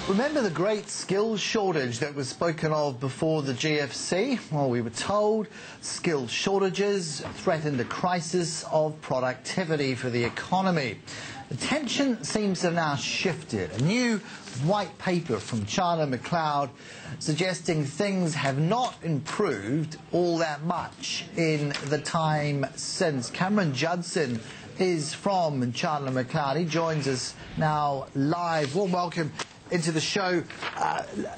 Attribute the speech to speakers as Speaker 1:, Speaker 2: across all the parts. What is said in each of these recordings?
Speaker 1: Remember the great skills shortage that was spoken of before the GFC? Well, we were told skills shortages threatened a crisis of productivity for the economy. The tension seems to have now shifted. A new white paper from Chandler, Macleod suggesting things have not improved all that much in the time since. Judson is from Chandler, Macleod. He joins us now live. Warm welcome into the show.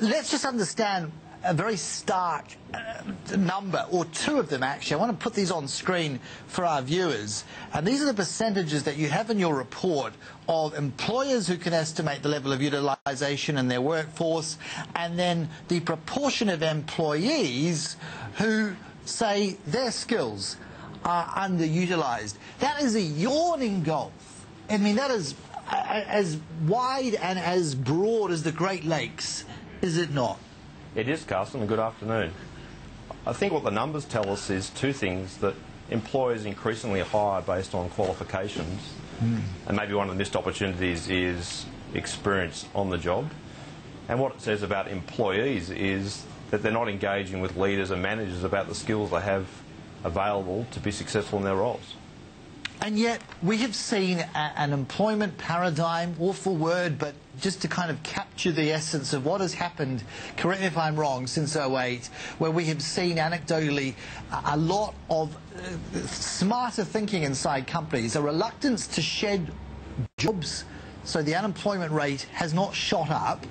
Speaker 1: Let's just understand a very stark number, or two of them actually. I want to put these on screen for our viewers. And these are the percentages that you have in your report of employers who can estimate the level of utilisation in their workforce, and then the proportion of employees who say their skills are underutilised. That is a yawning gulf. I mean, that is as wide and as broad as the Great Lakes, is it not?
Speaker 2: It is, Carson, and good afternoon. I think what the numbers tell us is two things: that employers increasingly hire based on qualifications, and maybe one of the missed opportunities is experience on the job. And what it says about employees is that they're not engaging with leaders and managers about the skills they have available to be successful in their roles.
Speaker 1: And yet we have seen an employment paradigm, awful word, but just to kind of capture the essence of what has happened, correct me if I'm wrong, since '08, where we have seen anecdotally a lot of smarter thinking inside companies, a reluctance to shed jobs, so the unemployment rate has not shot up,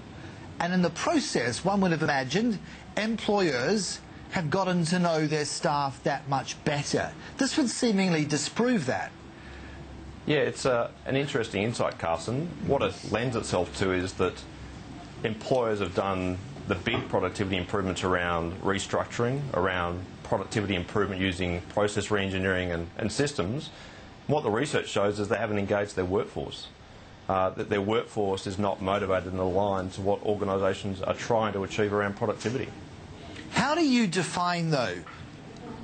Speaker 1: and in the process, one would have imagined, employers have gotten to know their staff that much better. This would seemingly disprove that.
Speaker 2: Yeah, it's an interesting insight, Carson. What it lends itself to is that employers have done the big productivity improvements around restructuring, around productivity improvement using process re-engineering and systems. What the research shows is they haven't engaged their workforce. That their workforce is not motivated and aligned to what organisations are trying to achieve around productivity.
Speaker 1: How do you define, though,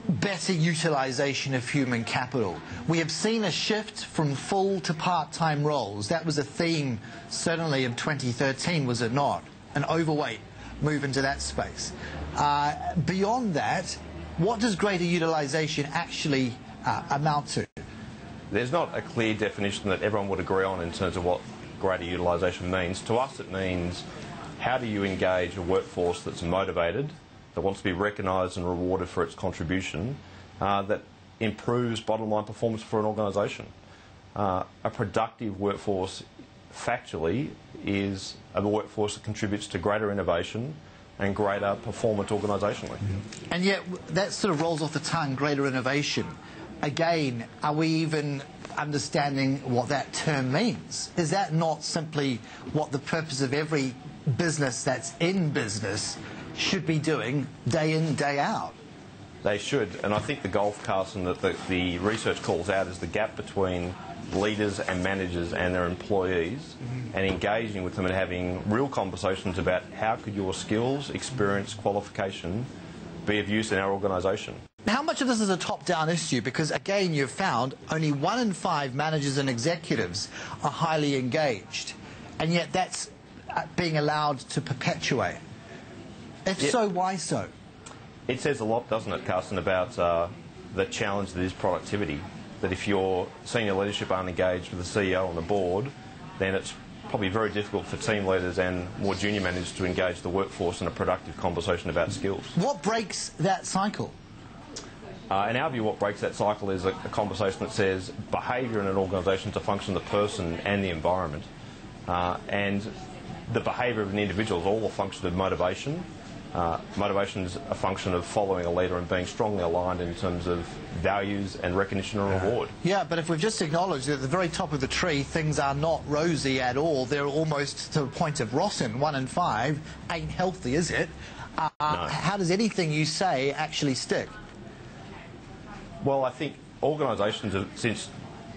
Speaker 1: better utilisation of human capital? We have seen a shift from full to part-time roles. That was a theme, certainly, of 2013, was it not? An overweight move into that space. Beyond that, what does greater utilisation actually amount to?
Speaker 2: There's not a clear definition that everyone would agree on in terms of what greater utilisation means. To us, it means how do you engage a workforce that's motivated, that wants to be recognised and rewarded for its contribution, that improves bottom line performance for an organisation. A productive workforce, factually, is a workforce that contributes to greater innovation and greater performance organisationally.
Speaker 1: And yet that sort of rolls off the tongue, greater innovation. Again, are we even understanding what that term means? Is that not simply what the purpose of every business that's in business should be doing day in, day out?
Speaker 2: They should, and I think the gulf, Carson, that the research calls out is the gap between leaders and managers and their employees, and engaging with them and having real conversations about how could your skills, experience, qualification be of use in our organisation.
Speaker 1: How much of this is a top-down issue? Because, again, you've found only 1 in 5 managers and executives are highly engaged, and yet that's being allowed to perpetuate. If so, why so?
Speaker 2: It says a lot, doesn't it, Carson, about the challenge that is productivity. That if your senior leadership aren't engaged with the CEO and the board, then it's probably very difficult for team leaders and more junior managers to engage the workforce in a productive conversation about skills.
Speaker 1: What breaks that cycle?
Speaker 2: In our view, what breaks that cycle is a conversation that says behaviour in an organisation is a function of the person and the environment. And the behaviour of an individual is all a function of motivation. Motivation is a function of following a leader and being strongly aligned in terms of values and recognition and reward. Yeah,
Speaker 1: but if we've just acknowledged that at the very top of the tree things are not rosy at all, they're almost to the point of rotten. 1 in 5 ain't healthy, is it?
Speaker 2: No.
Speaker 1: How does anything you say actually stick?
Speaker 2: Well, I think organisations since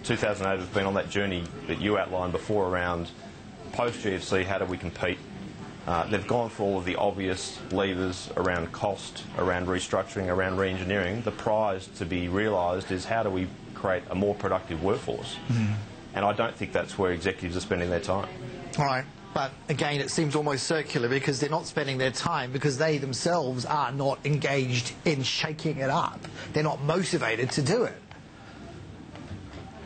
Speaker 2: 2008 have been on that journey that you outlined before around post-GFC, how do we compete? They've gone for all of the obvious levers around cost, around restructuring, around re-engineering. The prize to be realised is how do we create a more productive workforce? And I don't think that's where executives are spending their time.
Speaker 1: All right. But again, it seems almost circular because they're not spending their time because they themselves are not engaged in shaking it up. They're not motivated to do it.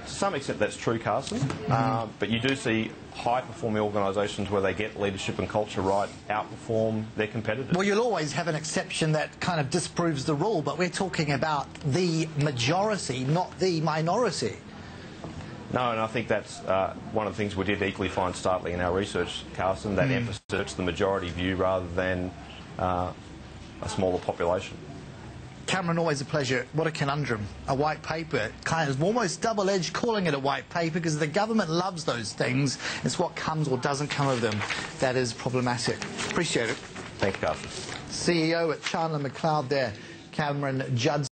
Speaker 2: To some extent that's true, Carson, but you do see high-performing organisations where they get leadership and culture right outperform their competitors.
Speaker 1: Well, you'll always have an exception that kind of disproves the rule, but we're talking about the majority, not the minority.
Speaker 2: No, and I think that's one of the things we did equally find startling in our research, Carson, that emphasis the majority view rather than a smaller population.
Speaker 1: Cameron, always a pleasure. What a conundrum. A white paper, kind of almost double-edged calling it a white paper because the government loves those things. It's what comes or doesn't come of them that is problematic. Appreciate it.
Speaker 2: Thanks, Carson.
Speaker 1: CEO at Chandler Macleod there, Cameron Judson.